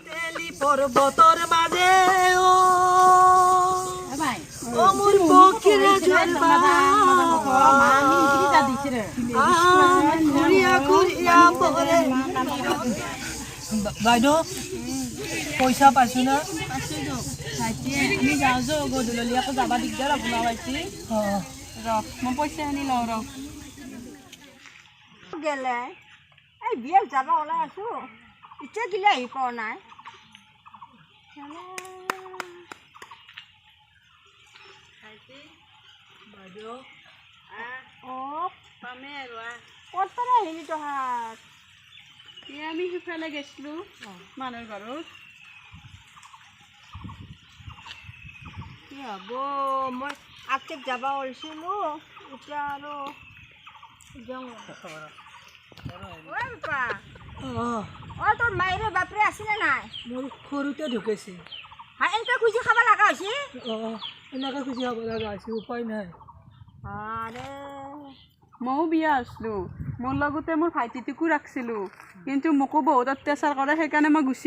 তেলি পর্বতর মাঝে ও মোর পক্ষীরে বাইদেউ পইচা পাইছো না আমি যাওঁ যে গধূলি আকৌ যাবা দিগদাৰ আপোনাৰ পাইছি মই পইচা আনি লওঁ গেলে এই বিয়াত যাব ওলাই আছো এতিয়া গিলে আহি পোৱা নাই বাইদেউ পামে আৰু ক'ত পৰা আহিলি তহাত আমি সিফালে গৈছিলোঁ মানুহৰ ঘৰত কি হ'ব মই আগতে যাব ওলাইছিলোঁ এতিয়া আৰু যাওঁ তোৰ মায়েৰে বাপৰে আছিলে নাই মোৰ সৰুতে ঢুকাইছে এনেকৈ খুজি খাব লগা হৈছে এনেকৈ খুজি খাব লগা হৈছে উপায় নাই আৰে ময়ো বিয়া আছিলোঁ মোৰ লগতে মোৰ ভাইটিটোকো ৰাখিছিলোঁ কিন্তু মোকো বহুত অত্যাচাৰ কৰে সেইকাৰণে মই গুচি